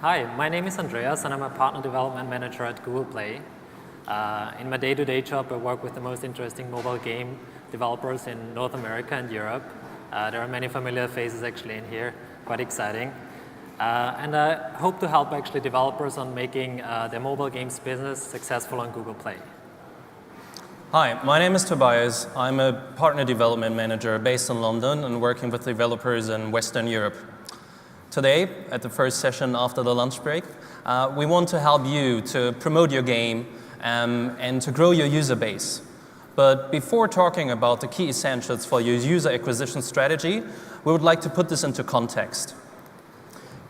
Hi, my name is Andreas and I'm a partner development manager at Google Play. In my day-to-day job, I work with the most interesting mobile game developers in North America and Europe. There are many familiar faces actually in here, quite exciting. And I hope to help actually developers on making their mobile games business successful on Google Play. Hi, my name is Tobias. I'm a partner development manager based in London and working with developers in Western Europe. Today, at the first session after the lunch break, we want to help you to promote your game and to grow your user base. But before talking about the key essentials for your user acquisition strategy, we would like to put this into context.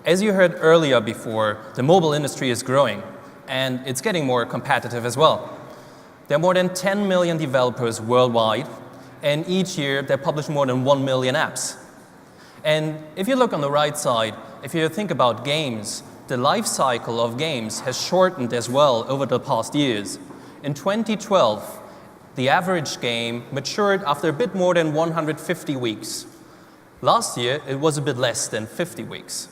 As you heard earlier before, the mobile industry is growing and it's getting more competitive as well. There are more than 10 million developers worldwide, and each year they publish more than 1 million apps. And if you look on the right side, if you think about games, the life cycle of games has shortened as well over the past years. In 2012, the average game matured after a bit more than 150 weeks. Last year, it was a bit less than 50 weeks.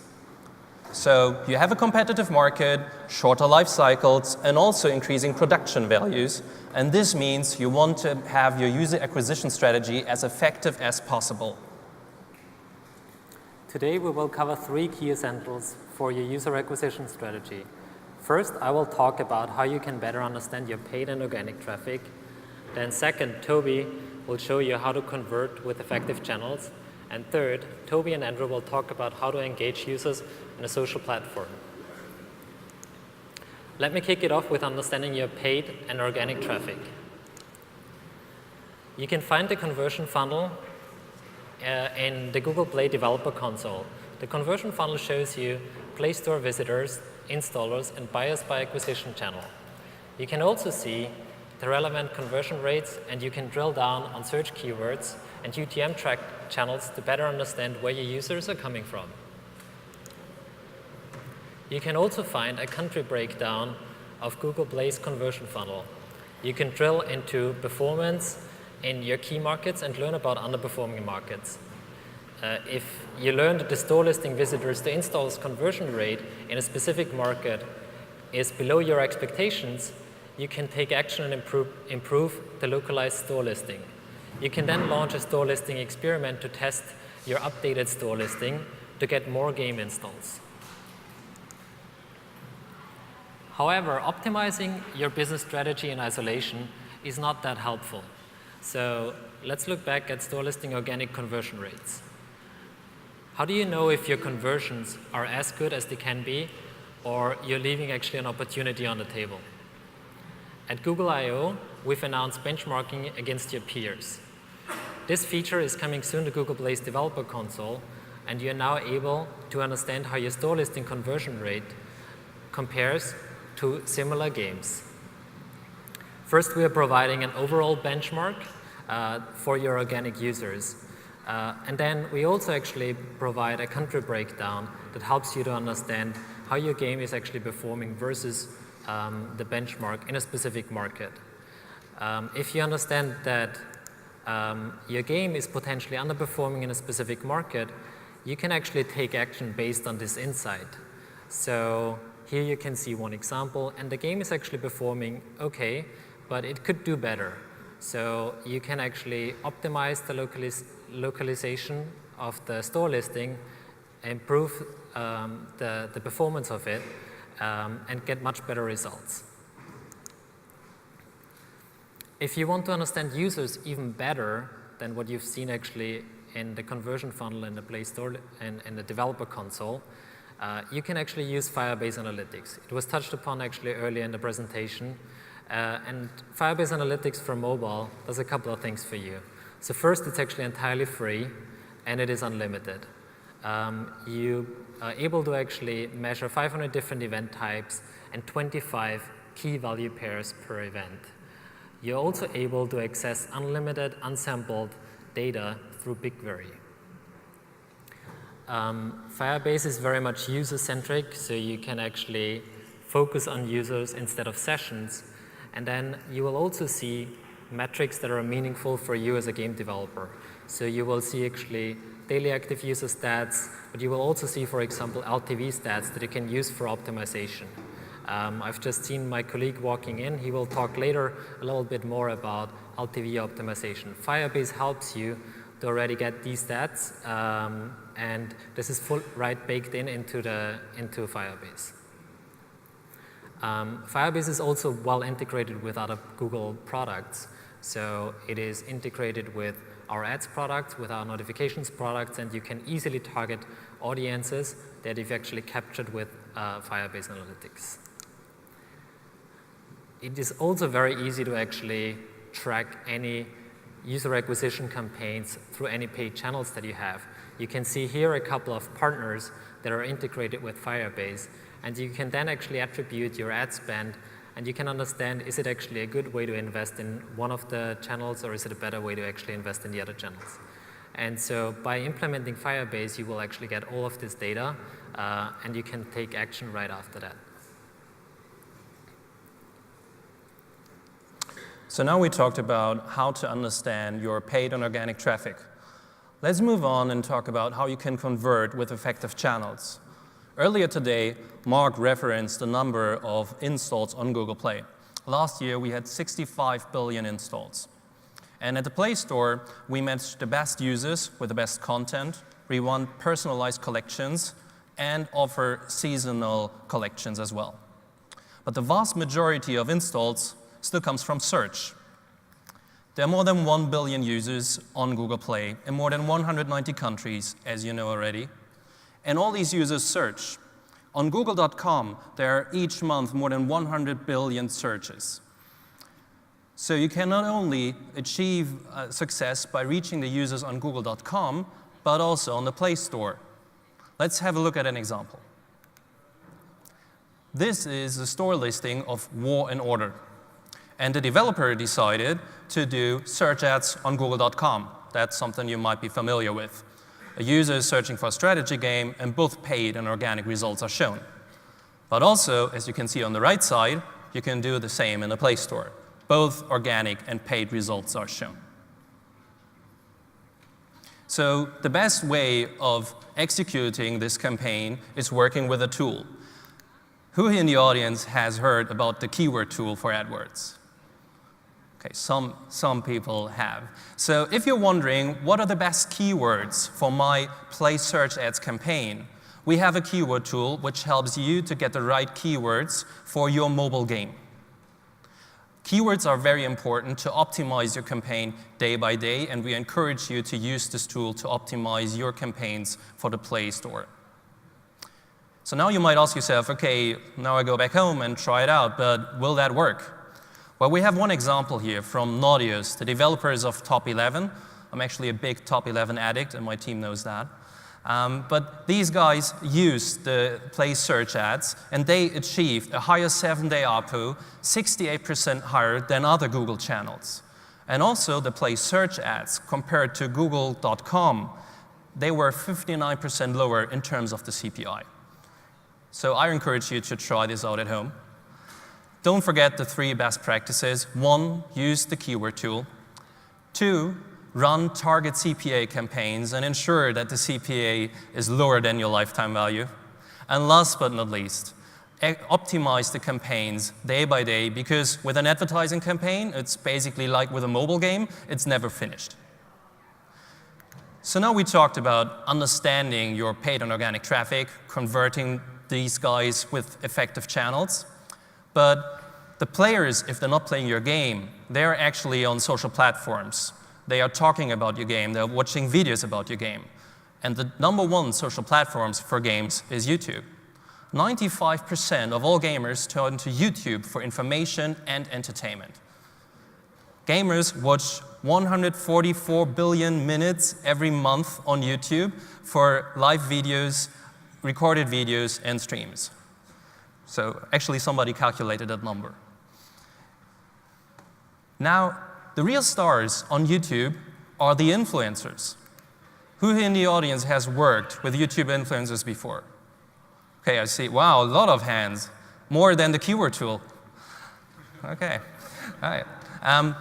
So you have a competitive market, shorter life cycles, and also increasing production values. And this means you want to have your user acquisition strategy as effective as possible. Today we will cover 3 key essentials for your user acquisition strategy. First, I will talk about how you can better understand your paid and organic traffic. Then second, Toby will show you how to convert with effective channels. And third, Toby and Andrew will talk about how to engage users in a social platform. Let me kick it off with understanding your paid and organic traffic. You can find the conversion funnel in the Google Play Developer Console. The conversion funnel shows you Play Store visitors, installers, and buyers by acquisition channel. You can also see the relevant conversion rates, and you can drill down on search keywords and UTM track channels to better understand where your users are coming from. You can also find a country breakdown of Google Play's conversion funnel. You can drill into performance in your key markets and learn about underperforming markets. If you learn that the store listing visitors to installs conversion rate in a specific market is below your expectations, you can take action and improve the localized store listing. You can then launch a store listing experiment to test your updated store listing to get more game installs. However, optimizing your business strategy in isolation is not that helpful. So let's look back at store listing organic conversion rates. How do you know if your conversions are as good as they can be, or you're leaving actually an opportunity on the table? At Google I/O, we've announced benchmarking against your peers. This feature is coming soon to Google Play's Developer Console, and you're now able to understand how your store listing conversion rate compares to similar games. First, we are providing an overall benchmark for your organic users. And then we also actually provide a country breakdown that helps you to understand how your game is actually performing versus the benchmark in a specific market. If you understand that your game is potentially underperforming in a specific market, you can actually take action based on this insight. So here you can see one example, and the game is actually performing okay, but it could do better. So you can actually optimize the localization of the store listing, improve the performance of it, and get much better results. If you want to understand users even better than what you've seen actually in the conversion funnel in the Play Store and in the Developer Console, you can actually use Firebase Analytics. It was touched upon actually earlier in the presentation. And Firebase Analytics for mobile does a couple of things for you. So first, it's actually entirely free, and it is unlimited. You are able to actually measure 500 different event types and 25 key value pairs per event. You're also able to access unlimited, unsampled data through BigQuery. Firebase is very much user-centric, so you can actually focus on users instead of sessions. And then you will also see metrics that are meaningful for you as a game developer. So you will see actually daily active user stats, but you will also see, for example, LTV stats that you can use for optimization. I've just seen my colleague walking in. He will talk later a little bit more about LTV optimization. Firebase helps you to already get these stats, and this is baked into Firebase. Firebase is also well integrated with other Google products. So it is integrated with our ads products, with our notifications products, and you can easily target audiences that you've actually captured with Firebase Analytics. It is also very easy to actually track any user acquisition campaigns through any paid channels that you have. You can see here a couple of partners that are integrated with Firebase, and you can then actually attribute your ad spend, and you can understand, is it actually a good way to invest in one of the channels, or is it a better way to actually invest in the other channels? And so by implementing Firebase, you will actually get all of this data, and you can take action right after that. So now we talked about how to understand your paid and organic traffic. Let's move on and talk about how you can convert with effective channels. Earlier today, Mark referenced the number of installs on Google Play. Last year, we had 65 billion installs. And at the Play Store, we matched the best users with the best content. We want personalized collections and offer seasonal collections as well. But the vast majority of installs still comes from search. There are more than 1 billion users on Google Play in more than 190 countries, as you know already. And all these users search. On Google.com, there are each month more than 100 billion searches. So you can not only achieve success by reaching the users on Google.com, but also on the Play Store. Let's have a look at an example. This is a store listing of War and Order. And the developer decided to do search ads on Google.com. That's something you might be familiar with. A user is searching for a strategy game, and both paid and organic results are shown. But also, as you can see on the right side, you can do the same in the Play Store. Both organic and paid results are shown. So the best way of executing this campaign is working with a tool. Who in the audience has heard about the keyword tool for AdWords? Okay, some people have. So if you're wondering, what are the best keywords for my Play Search Ads campaign? We have a keyword tool which helps you to get the right keywords for your mobile game. Keywords are very important to optimize your campaign day by day, and we encourage you to use this tool to optimize your campaigns for the Play Store. So now you might ask yourself, okay, now I go back home and try it out, but will that work? Well, we have one example here from Naudius, the developers of Top 11. I'm actually a big Top 11 addict, and my team knows that. But these guys used the Play Search Ads, and they achieved a higher 7-day ARPU, 68% higher than other Google channels. And also the Play Search Ads, compared to Google.com, they were 59% lower in terms of the CPI. So I encourage you to try this out at home. Don't forget the 3 best practices. 1, use the keyword tool. 2, run target CPA campaigns and ensure that the CPA is lower than your lifetime value. And last but not least, optimize the campaigns day by day, because with an advertising campaign, it's basically like with a mobile game, it's never finished. So now we talked about understanding your paid and organic traffic, converting these guys with effective channels. But the players, if they're not playing your game, they're actually on social platforms. They are talking about your game. They're watching videos about your game. And the #1 social platforms for games is YouTube. 95% of all gamers turn to YouTube for information and entertainment. Gamers watch 144 billion minutes every month on YouTube for live videos, recorded videos, and streams. So actually, somebody calculated that number. Now, the real stars on YouTube are the influencers. Who in the audience has worked with YouTube influencers before? Okay, I see. Wow, a lot of hands. More than the keyword tool. Okay, all right.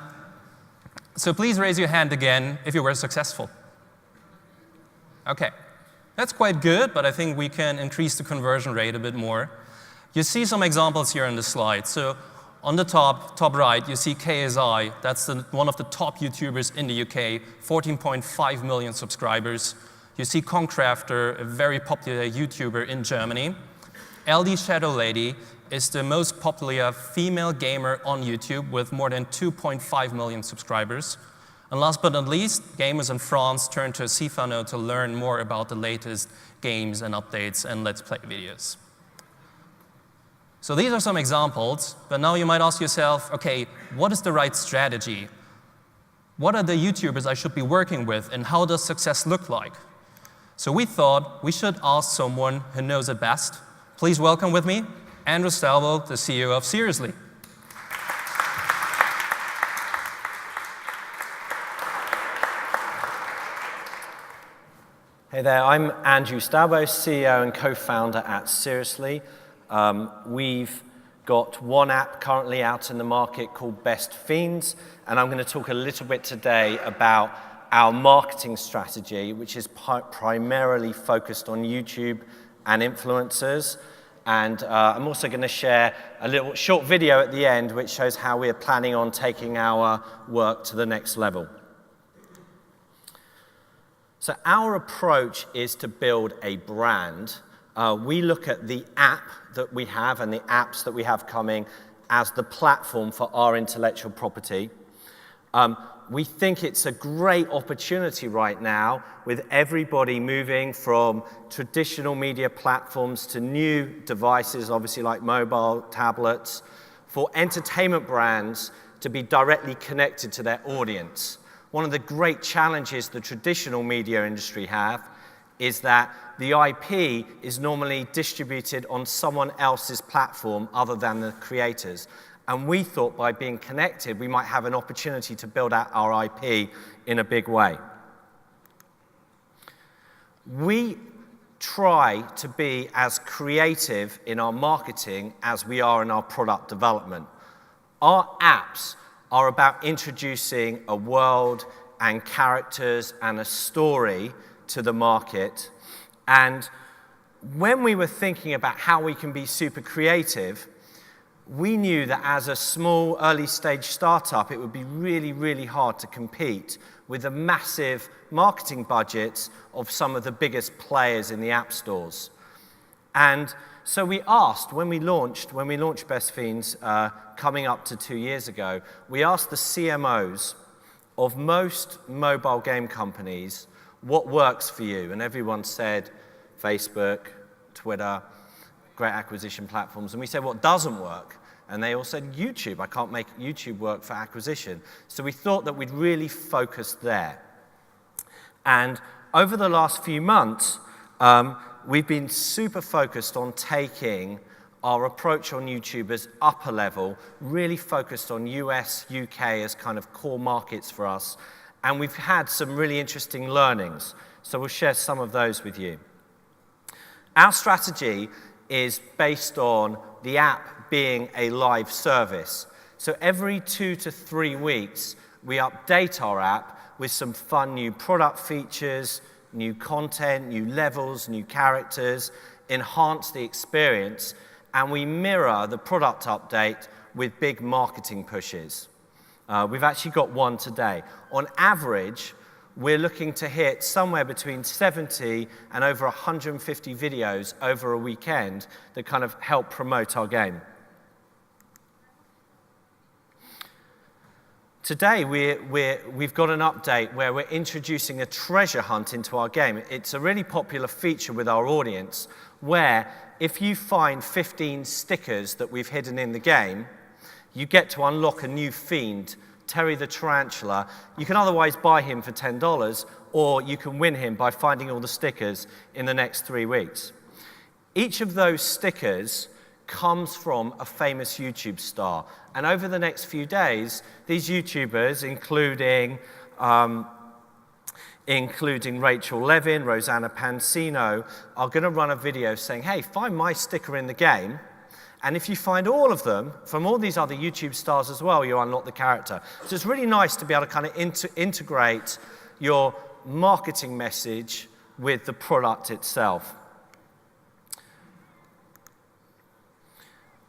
So please raise your hand again if you were successful. Okay, that's quite good, but I think we can increase the conversion rate a bit more. You see some examples here on the slide. So on the top right, you see KSI. That's one of the top YouTubers in the UK, 14.5 million subscribers. You see Concrafter, a very popular YouTuber in Germany. LD Shadow Lady is the most popular female gamer on YouTube with more than 2.5 million subscribers. And last but not least, gamers in France turn to Sifano to learn more about the latest games and updates and Let's Play videos. So these are some examples, but now you might ask yourself, okay, what is the right strategy? What are the YouTubers I should be working with, and how does success look like? So we thought we should ask someone who knows it best. Please welcome with me, Andrew Stalvo, the CEO of Seriously. Hey there, I'm Andrew Stalvo, CEO and co-founder at Seriously. We've got one app currently out in the market called Best Fiends, and I'm going to talk a little bit today about our marketing strategy, which is primarily focused on YouTube and influencers. And I'm also going to share a little short video at the end, which shows how we're planning on taking our work to the next level. So our approach is to build a brand. We look at the app that we have and the apps that we have coming as the platform for our intellectual property. We think it's a great opportunity right now with everybody moving from traditional media platforms to new devices, obviously like mobile, tablets, for entertainment brands to be directly connected to their audience. One of the great challenges the traditional media industry have is that the IP is normally distributed on someone else's platform other than the creators. And we thought by being connected, we might have an opportunity to build out our IP in a big way. We try to be as creative in our marketing as we are in our product development. Our apps are about introducing a world and characters and a story to the market. And when we were thinking about how we can be super creative, we knew that as a small early stage startup, it would be really, really hard to compete with the massive marketing budgets of some of the biggest players in the app stores. And so we asked, when we launched Best Fiends coming up to 2 years ago, we asked the CMOs of most mobile game companies, what works for you? And everyone said Facebook, Twitter, great acquisition platforms. And we said, what doesn't work? And they all said YouTube. I can't make YouTube work for acquisition. So we thought that we'd really focus there. And over the last few months, we've been super focused on taking our approach on YouTubers up a level, really focused on US, UK as kind of core markets for us. And we've had some really interesting learnings. So we'll share some of those with you. Our strategy is based on the app being a live service. So every 2 to 3 weeks, we update our app with some fun new product features, new content, new levels, new characters, enhance the experience, and we mirror the product update with big marketing pushes. We've actually got one today. On average, we're looking to hit somewhere between 70 and over 150 videos over a weekend that kind of help promote our game. Today, we've got an update where we're introducing a treasure hunt into our game. It's a really popular feature with our audience where if you find 15 stickers that we've hidden in the game, you get to unlock a new fiend, Terry the Tarantula. You can otherwise buy him for $10, or you can win him by finding all the stickers in the next 3 weeks. Each of those stickers comes from a famous YouTube star. And over the next few days, these YouTubers, including Rachel Levin, Rosanna Pansino, are going to run a video saying, hey, find my sticker in the game. And if you find all of them, from all these other YouTube stars as well, you unlock the character. So it's really nice to be able to kind of integrate your marketing message with the product itself.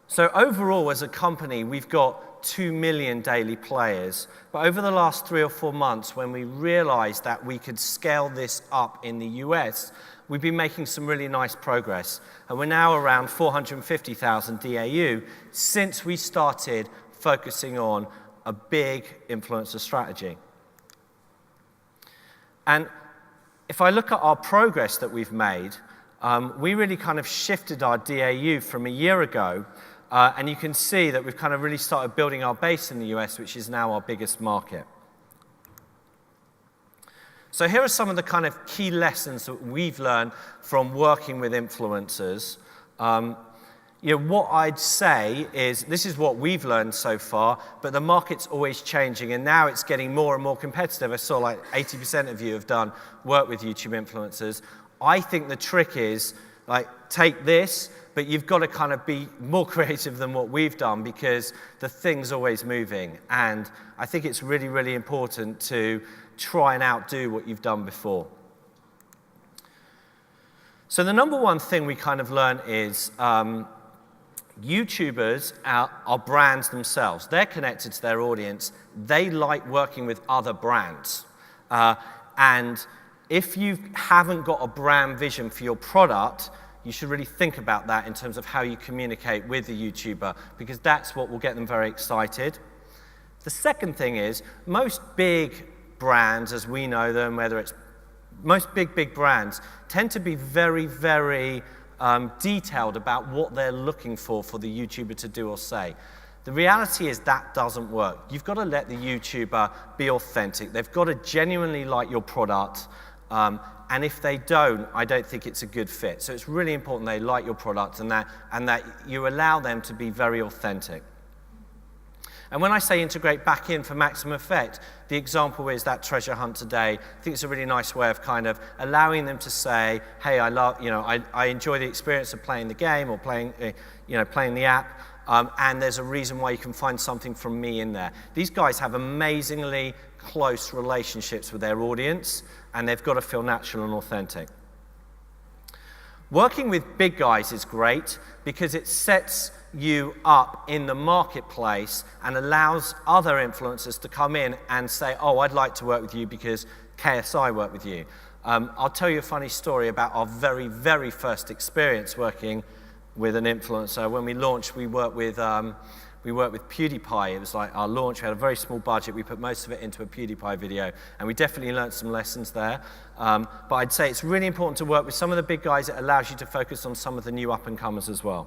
So overall, as a company, we've got 2 million daily players. But over the last 3 or 4 months, when we realized that we could scale this up in the US, we've been making some really nice progress. And we're now around 450,000 DAU since we started focusing on a big influencer strategy. And if I look at our progress that we've made, we really kind of shifted our DAU from a year ago. And you can see that we've kind of really started building our base in the US, which is now our biggest market. So here are some of the kind of key lessons that we've learned from working with influencers. What I'd say is this is what we've learned so far, but the market's always changing, and now it's getting more and more competitive. I saw like 80% of you have done work with YouTube influencers. I think the trick is, like, take this, but you've got to kind of be more creative than what we've done because the thing's always moving. And I think it's really, really important to try and outdo what you've done before. So the number one thing we kind of learned is YouTubers are brands themselves. They're connected to their audience. They like working with other brands. And if you haven't got a brand vision for your product, you should really think about that in terms of how you communicate with the YouTuber, because that's what will get them very excited. The second thing is, most big brands, as we know them, whether it's most big brands, tend to be very, very detailed about what they're looking for the YouTuber to do or say. The reality is that doesn't work. You've got to let the YouTuber be authentic. They've got to genuinely like your product. And if they don't, I don't think it's a good fit. So it's really important they like your product and that you allow them to be very authentic. And when I say integrate back in for maximum effect, the example is that treasure hunt today. I think it's a really nice way of kind of allowing them to say, hey, I enjoy the experience of playing the game or playing the app. And there's a reason why you can find something from me in there. These guys have amazingly close relationships with their audience, and they've got to feel natural and authentic. Working with big guys is great because it sets you up in the marketplace and allows other influencers to come in and say, oh, I'd like to work with you because KSI worked with you. I'll tell you a funny story about our very, very first experience working with an influencer. When we launched, we worked with PewDiePie. It was like our launch. We had a very small budget. We put most of it into a PewDiePie video, and we definitely learned some lessons there. But I'd say it's really important to work with some of the big guys. It allows you to focus on some of the new up-and-comers as well.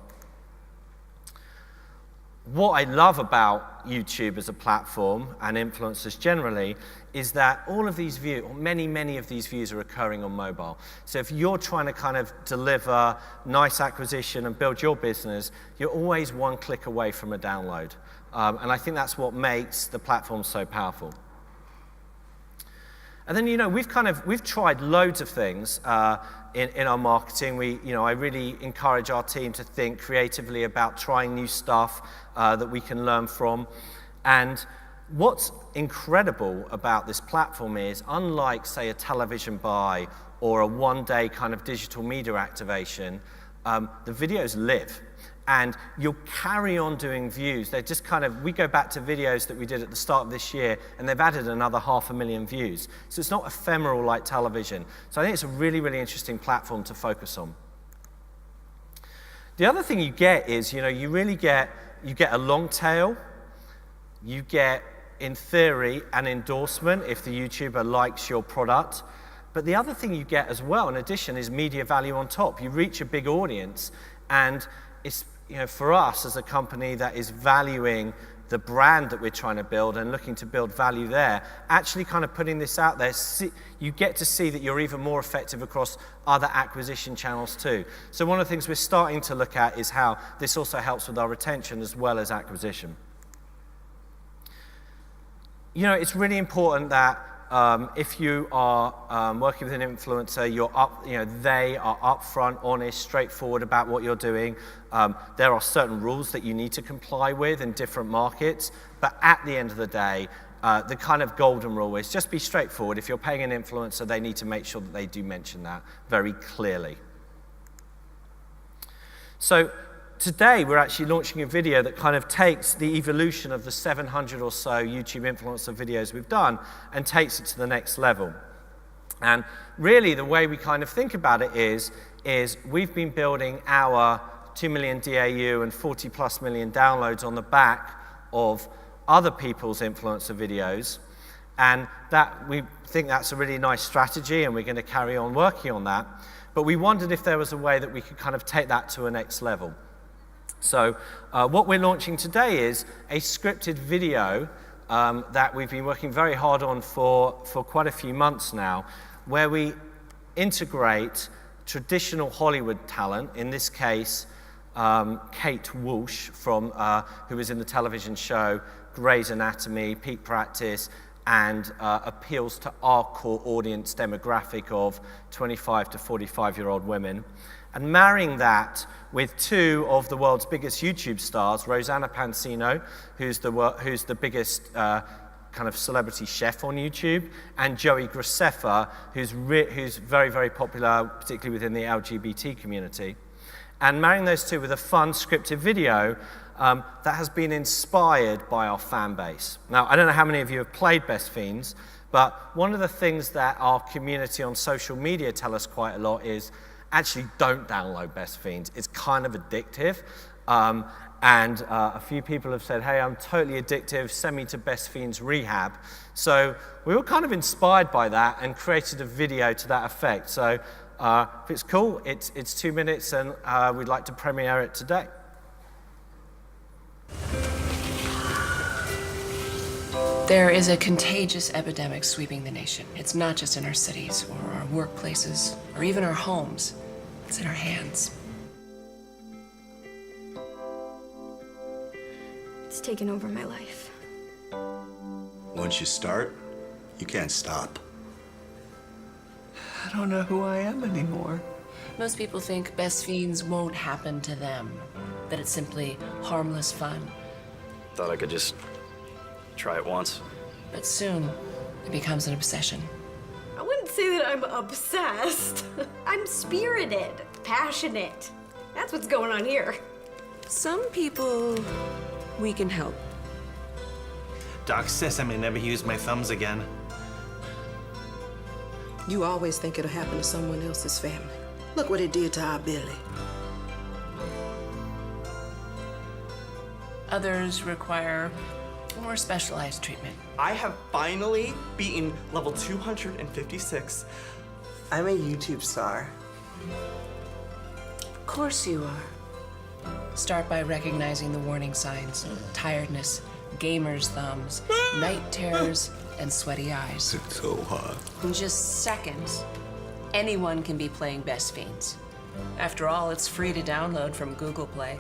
What I love about YouTube as a platform and influencers generally is that all of these views, or many of these views are occurring on mobile. So if you're trying to kind of deliver nice acquisition and build your business, you're always one click away from a download. And I think that's what makes the platform so powerful. And then, we've tried loads of things in our marketing. I really encourage our team to think creatively about trying new stuff that we can learn from. And what's incredible about this platform is, unlike, say, a television buy or a one-day kind of digital media activation, the videos live. And you'll carry on doing views. They're just we go back to videos that we did at the start of this year, and they've added another 500,000 views. So it's not ephemeral like television. So I think it's a really, really interesting platform to focus on. The other thing you get is, you get a long tail. You get, in theory, an endorsement if the YouTuber likes your product. But the other thing you get as well, in addition, is media value on top. You reach a big audience, and it's, for us as a company that is valuing the brand that we're trying to build and looking to build value there, actually kind of putting this out there, you get to see that you're even more effective across other acquisition channels too. So one of the things we're starting to look at is how this also helps with our retention as well as acquisition. It's really important that if you are working with an influencer, they are upfront, honest, straightforward about what you're doing. There are certain rules that you need to comply with in different markets, but at the end of the day, the kind of golden rule is just be straightforward. If you're paying an influencer, they need to make sure that they do mention that very clearly. So today, we're actually launching a video that kind of takes the evolution of the 700 or so YouTube influencer videos we've done and takes it to the next level. And really, the way we kind of think about it is we've been building our 2 million DAU and 40+ million downloads on the back of other people's influencer videos. And that we think that's a really nice strategy, and we're going to carry on working on that. But we wondered if there was a way that we could kind of take that to a next level. So what we're launching today is a scripted video that we've been working very hard on for quite a few months now, where we integrate traditional Hollywood talent, in this case, Kate Walsh, who was in the television show Grey's Anatomy, Peak Practice, and appeals to our core audience demographic of 25 to 45-year-old women. And marrying that with two of the world's biggest YouTube stars, Rosanna Pansino, who's the biggest kind of celebrity chef on YouTube, and Joey Graceffa, who's very, very popular, particularly within the LGBT community. And marrying those two with a fun scripted video that has been inspired by our fan base. Now, I don't know how many of you have played Best Fiends, but one of the things that our community on social media tell us quite a lot is actually don't download Best Fiends. It's kind of addictive. And a few people have said, hey, I'm totally addictive, send me to Best Fiends Rehab. So we were kind of inspired by that and created a video to that effect. So if it's cool, it's 2 minutes, and we'd like to premiere it today. There is a contagious epidemic sweeping the nation. It's not just in our cities or our workplaces or even our homes. It's in our hands. It's taken over my life. Once you start, you can't stop. I don't know who I am anymore. Most people think Best Fiends won't happen to them, that it's simply harmless fun. Thought I could just try it once. But soon, it becomes an obsession. I wouldn't say that I'm obsessed. I'm spirited, passionate. That's what's going on here. Some people we can help. Doc says I may never use my thumbs again. You always think it'll happen to someone else's family. Look what it did to our Billy. Others require more specialized treatment. I have finally beaten level 256. I'm a YouTube star. Of course you are. Start by recognizing the warning signs: tiredness, gamer's thumbs, night terrors, and sweaty eyes. It's so hot. In just seconds, anyone can be playing Best Fiends. After all, it's free to download from Google Play.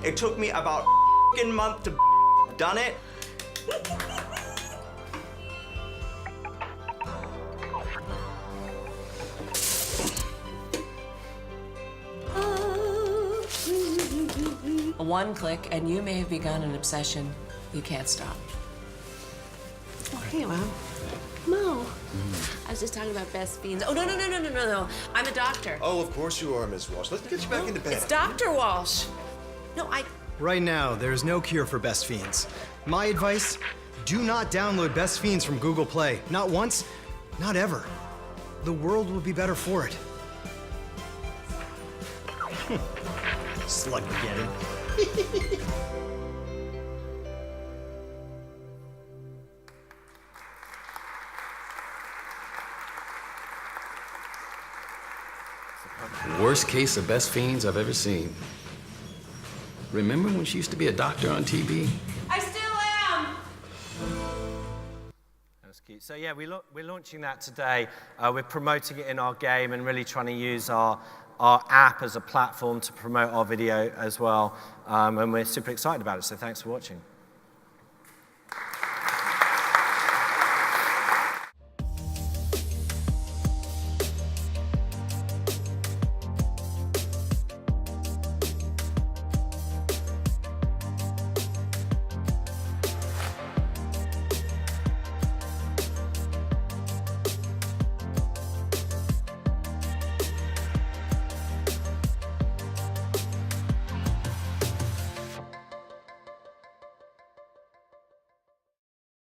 It took me about a month to done it. One click, and you may have begun an obsession you can't stop. Oh, hey, Mom. Mo, I was just talking about Best Fiends. Oh, no. I'm a doctor. Oh, of course you are, Miss Walsh. Let's get you back into bed. It's Dr. Walsh. No, Right now, there is no cure for Best Fiends. My advice, do not download Best Fiends from Google Play. Not once, not ever. The world will be better for it. Slugmageddon. Worst case of Best Fiends I've ever seen. Remember when she used to be a doctor on TV? I still am! That's cute. So yeah, we're launching that today. We're promoting it in our game and really trying to use our app as a platform to promote our video as well. And we're super excited about it, so thanks for watching.